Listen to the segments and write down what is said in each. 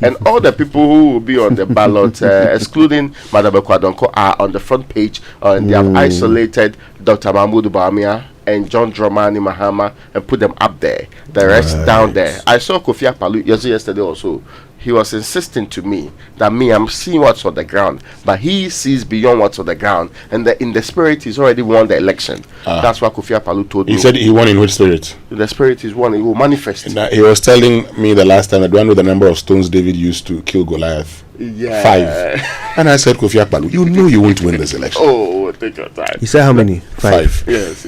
And all the people who will be on the ballot, excluding Madam Ekwadonko, are on the front page, and they have isolated Dr. Mahmoud Bawumia and John Dramani Mahama and put them up there. The rest down there. I saw Kofi Akpaloo yesterday also. He was insisting to me that I'm seeing what's on the ground, but he sees beyond what's on the ground, and in the spirit he's already won the election. That's what Kofi Akpaloo told me. He said he won in which spirit? The spirit is one. He will manifest. And, he was telling me the last time that one with the number of stones David used to kill Goliath. Yeah. 5. And I said, Kofi Akpaloo, you know you won't win this election. Oh, take your time. He said how many? 5. Yes.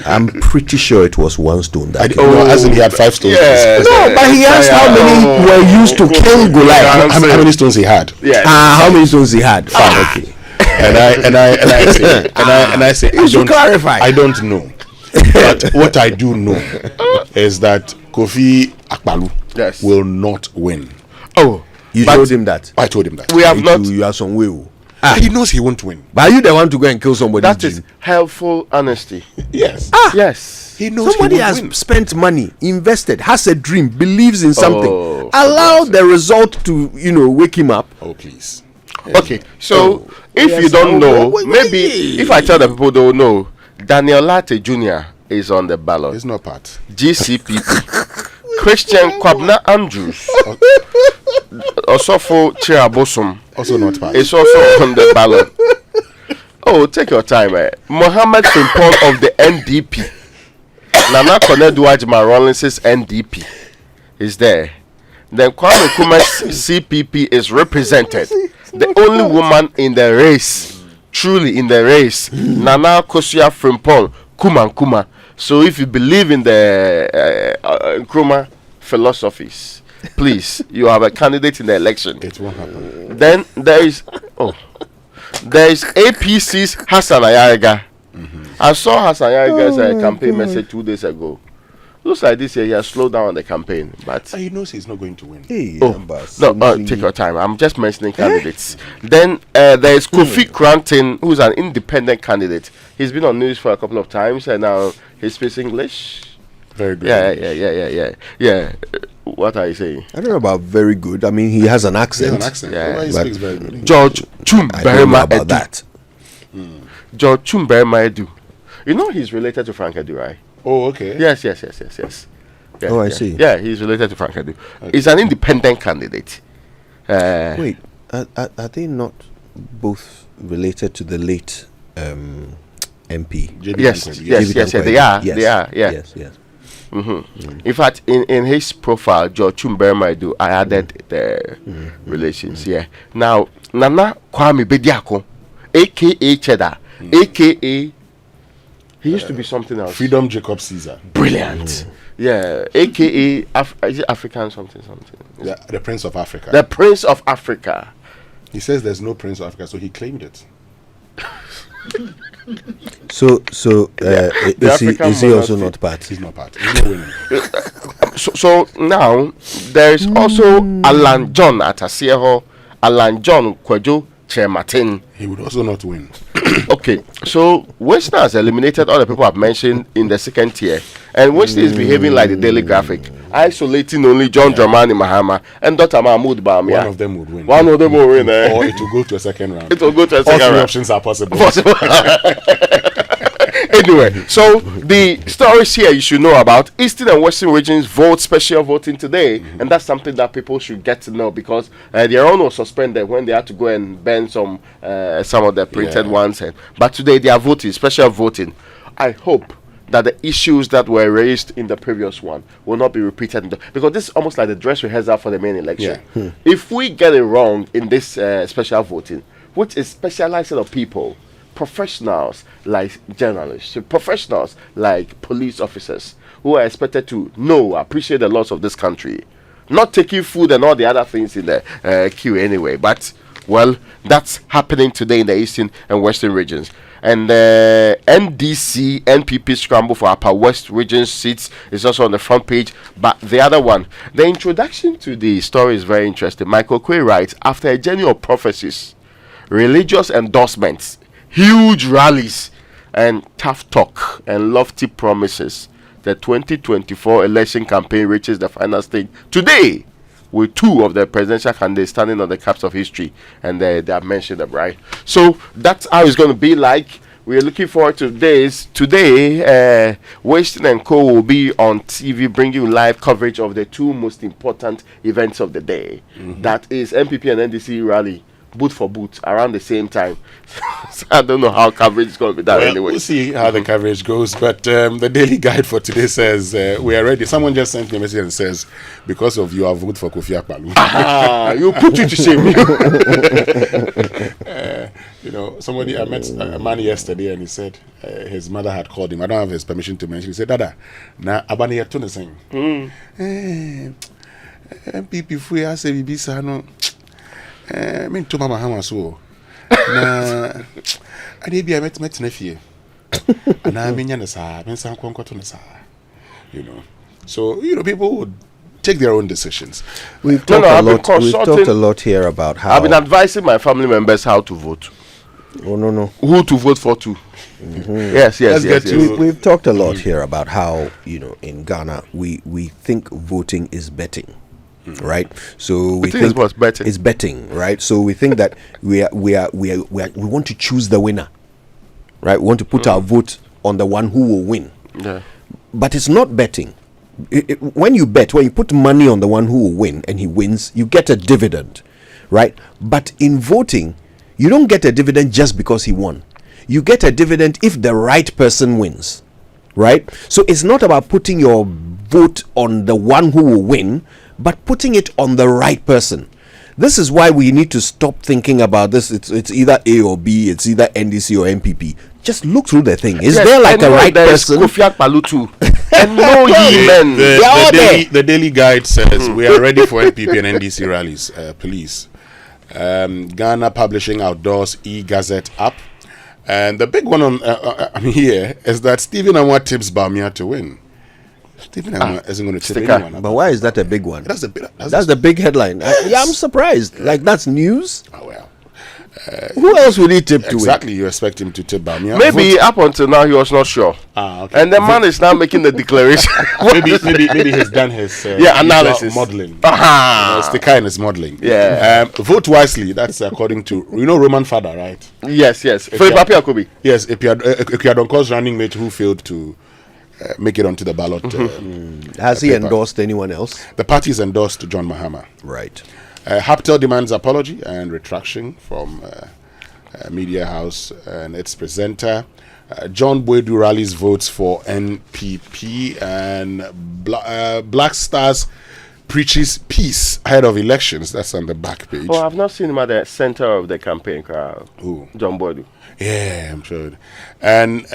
I'm pretty sure it was 1 stone. That No, as in he had 5 stones. Yes. no, but he asked how many were used to kill Goliath. How many stones he had? Yes. How many stones he had? Okay. And I say, You should clarify. I don't know. But what I do know is that Kofi Akpaloo will not win. Oh, You told him that. I told him that. we have not. You are some way. He knows he won't win. But are you the one to go and kill somebody? That is helpful honesty. Yes. Yes. He knows Somebody he won't has win. spent money, invested, has a dream, believes in something. Oh, Allow the result to, wake him up. Oh, please. Okay, so if you don't know, maybe if I tell the people don't know, Daniel Latte Jr. is on the ballot. It's not part. GCPP. Christian Kwabna Andrews. Osofo Chirabosum Also not part. is also on the ballot. Oh, take your time, Mohammed Frimpong of the NDP. Nana Konedu Ajima Rawlins's NDP is there. Then Kwame Nkrumah's CPP is represented. The only woman in the race, truly in the race, Nana Akosua Frimpong Kuma. So if you believe in the Nkrumah philosophies, please, you have a candidate in the election. It won't happen. Then there is APC's Hassan Ayariga. I saw Hassan Ayariga's campaign message 2 days ago. Looks like this year he has slowed down on the campaign, but He knows he's not going to win. take your time. I'm just mentioning candidates. Then there is Kofi Cranton, who's an independent candidate. He's been on news for a couple of times, and now he speaks English. Very good. Yeah. What are you saying? I don't know about very good. I mean, he has an He has accent. an accent. Yeah, He but- speaks very good. George I don't know Chumberema about Edu. that. George Chumberema Edu. You know he's related to Frank Edu, right? Oh, okay. Yes. Yeah, Oh, I yeah. see. Yeah, he's related to Frank Edu. He's an independent candidate. Wait, are they not both related to the late MP? JB Yes, Dankwa, yes, they are. Yes, They are. Yeah. Yes. In fact, in his profile, George Chumberema Edu, I added the relations. Yeah. Now, Nana Kwame Bediako, aka Cheddar, aka he used to be something else. Freedom Jacob Caesar. Brilliant. Yeah. AKA is it African something? The Prince of Africa. The Prince of Africa. He says there's no Prince of Africa, so he claimed it. So African is he also monarchy. not part? He's not part. He's not winning. So now there is also Alan John Atasieho, Alan John Kwejo Chematin. He would also not win. Okay, so Winston has eliminated all the people I've mentioned in the second tier, and Winston is behaving like the Daily Graphic, isolating only John Dramani Mahama and Dr. Mahmoud Bawumia. One of them would win. One of them will win. Or it will go to a second round. It will go to a All second three round. options are possible. Anyway, so the stories here you should know about: Eastern and Western regions vote special voting today, and that's something that people should get to know because their own was suspended when they had to go and ban some of the printed ones, but today they are voting special voting. I hope that the issues that were raised in the previous one will not be repeated because this is almost like the dress rehearsal for the main election. If we get it wrong in this special voting, which is specialized set of people, professionals like journalists, professionals like police officers who are expected to appreciate the laws of this country, not taking food and all the other things in the queue anyway. But well, that's happening today in the Eastern and Western regions. And the NDC NPP scramble for Upper West region seats is also on the front page. But the other one, the introduction to the story is very interesting. Michael Quay writes, after a journey of prophecies, religious endorsements, huge rallies, and tough talk and lofty promises, the 2024 election campaign reaches the final stage today with 2 of the presidential candidates standing on the caps of history, and they have mentioned them, right? So that's how it's going to be like. We're looking forward to this. Today, Weston and Co. will be on TV bringing you live coverage of the 2 most important events of the day. That is MPP and NDC rally, boot for boot, around the same time. So I don't know how coverage is going to be done anyway. We'll see how the coverage goes. But the daily guide for today says we are ready. Someone just sent me a message and says, because of you, I vote for Kofi Akpalu. You put you to shame. You know, I met a man yesterday and he said his mother had called him. I don't have his permission to mention. He said, Dada, na abani ya tune sing. MPP fu ya se bibi sa no. Me to mama hama so. Na ade bia met na fie. Ana me nya na sa, me san konkoto na sa. You know. So, you know, people would take their own decisions. We've talked a lot here about how I've been advising my family members how to vote. Oh no. Who to vote for too. Yes. We've talked a lot here about how, you know, in Ghana we think voting is betting. Right, so we think it's betting, right? So we think that we want to choose the winner, right? We want to put our vote on the one who will win. Yeah. But it's not betting. When you bet, when you put money on the one who will win and he wins, you get a dividend, right? But in voting, you don't get a dividend just because he won. You get a dividend if the right person wins, right? So it's not about putting your vote on the one who will win, but putting it on the right person. This is why we need to stop thinking about this. It's either A or B, it's either NDC or MPP. Just look through the thing. Is there like a right person? Kofi Akpalu too. And no ye men. The daily guide says we are ready for NPP and NDC rallies. Police. Ghana Publishing Outdoors e-Gazette app. And the big one on here is that Stephen Amwa tips Bawumia to win. Stephen isn't going to tip anyone. But why is that a big one? That's the big headline. I'm surprised. Like, that's news. Oh, well. Who else would he tip to? Exactly, you expect him to tip Bawumia. Maybe up until now he was not sure. Okay. And the man is now making the declaration. maybe he's done his analysis, modeling. It's the kind of modeling. Yeah. Vote wisely. That's according to Roman father, right? Yes. Philip Apiakobi. Yes, Epiadonko's running mate who failed to make it onto the ballot. Has he endorsed anyone else? The party's endorsed John Mahama. Right. Haptel demands apology and retraction from Media House and its presenter. John Boydu rallies votes for NPP, and Black Stars preaches peace ahead of elections. That's on the back page. Oh, I've not seen him at the center of the campaign crowd. Who? John Boydu. Yeah, I'm sure. And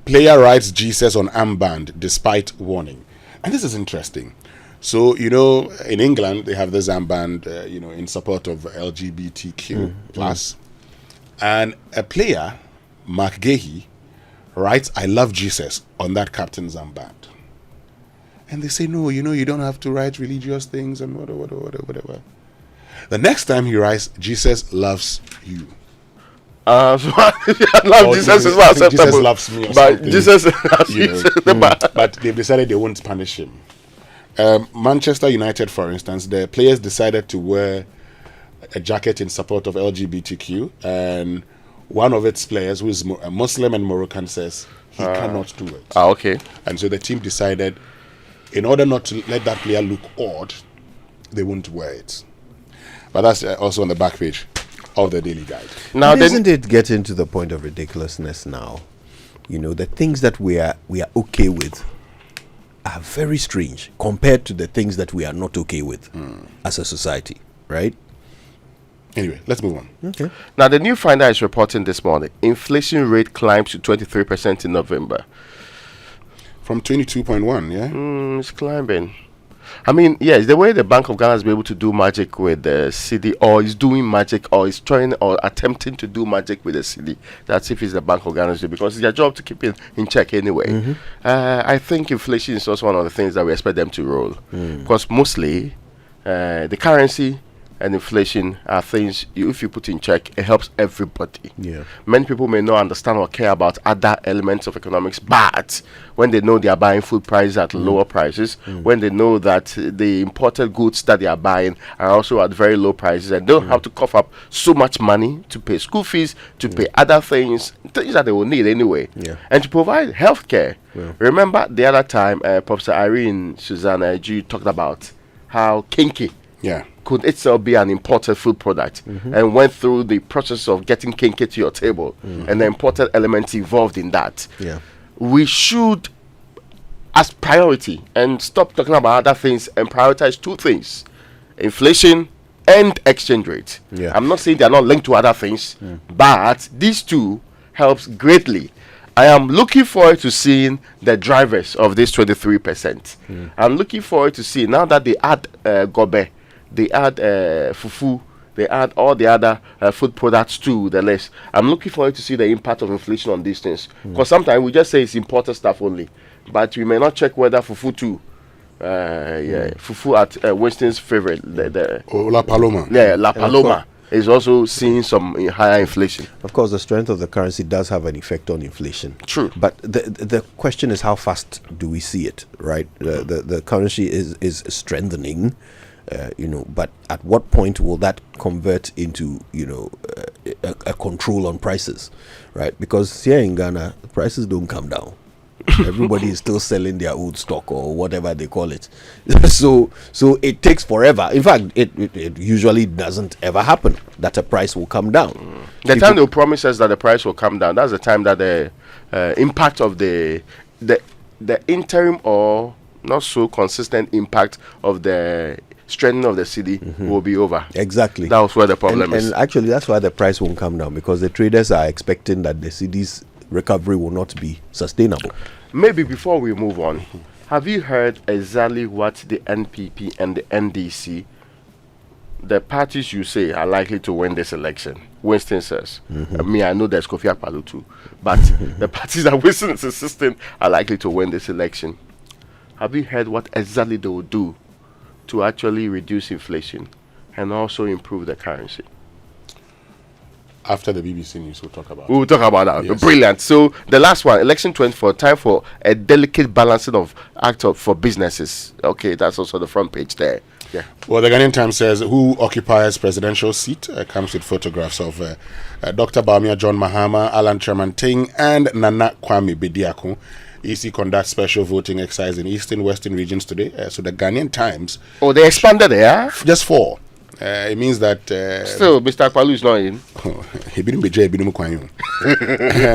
player writes Jesus on armband despite warning. And this is interesting. So, you know, in England, they have this armband, in support of LGBTQ plus. And a player, Mark Gahey, writes, I love Jesus on that captain's armband. And they say, no, you don't have to write religious things and whatever. The next time he writes, Jesus loves you. So I love Jesus is not acceptable. Jesus loves me, but Jesus loves you. But they've decided they won't punish him. Manchester United, for instance, the players decided to wear a jacket in support of LGBTQ, and one of its players, who is a Muslim and Moroccan, says he cannot do it. Okay. And so the team decided, in order not to let that player look odd, they won't wear it. But that's also on the back page of the daily guide. Now, doesn't it get into the point of ridiculousness now? You know, the things that we are okay with are very strange compared to the things that we are not okay with as a society, right? Anyway, let's move on. Okay. Now, the New Finder is reporting this morning, inflation rate climbs to 23% in November. From 22.1, yeah? It's climbing. I mean, yes, the way the Bank of Ghana has been able to do magic with the city, or is doing magic, or is trying or attempting to do magic with the city, that's if it's the Bank of Ghana's job, because it's their job to keep it in check anyway. I think inflation is also one of the things that we expect them to roll, because mostly the currency and inflation are things if you put in check, it helps everybody. Yeah. Many people may not understand or care about other elements of economics, but when they know they are buying food prices at lower prices, when they know that the imported goods that they are buying are also at very low prices, and don't have to cough up so much money to pay school fees, to pay other things that they will need anyway, and to provide health care. Remember the other time, Professor Irene Susanna G talked about how kinky could itself be an imported food product, and went through the process of getting kinky to your table, and the imported elements involved in that. We should, as priority, and stop talking about other things and prioritize two things: inflation and exchange rate. I'm not saying they are not linked to other things, but these two helps greatly. I am looking forward to seeing the drivers of this 23%. I'm looking forward to see now that they add gobe, they add fufu, they add all the other food products to the list. I'm looking forward to see the impact of inflation on these things. Because sometimes we just say it's imported stuff only, but we may not check whether fufu too. Fufu at Winston's favorite, La Paloma. La Paloma is also seeing some higher inflation. Of course, the strength of the currency does have an effect on inflation. True. But the question is, how fast do we see it, right? The currency is strengthening, but at what point will that convert into, a control on prices, right? Because here in Ghana, prices don't come down. Everybody is still selling their old stock or whatever they call it. So it takes forever. In fact, it usually doesn't ever happen that a price will come down. The time they'll promise us that the price will come down, that's the time that the impact of the interim or not so consistent impact of the strengthening of the cedi will be over. Exactly. That was where the problem is. And actually, that's why the price won't come down, because the traders are expecting that the cedi's recovery will not be sustainable. Maybe before we move on, have you heard exactly what the NPP and the NDC, the parties you say are likely to win this election? Winston says. I know there's Kofi Akpaloo too, but the parties that Winston is insisting are likely to win this election. Have you heard what exactly they will do to actually reduce inflation and also improve the currency? After the BBC news, we'll talk about We will talk about that. Yes. Brilliant. So the last one, election 24, time for a delicate balancing of act for businesses. Okay, that's also the front page there. Yeah. Well, the Ghanaian Times says who occupies presidential seat comes with photographs of Dr. Bawumia John Mahama, Alan Tremanting, and Nana Kwame Bediako. EC conducts special voting exercise in Eastern Western regions today. So the Ghanaian Times. Oh, they expanded there? Just 4. It means that Still, Mr. Akpaloo is not in. he didn't be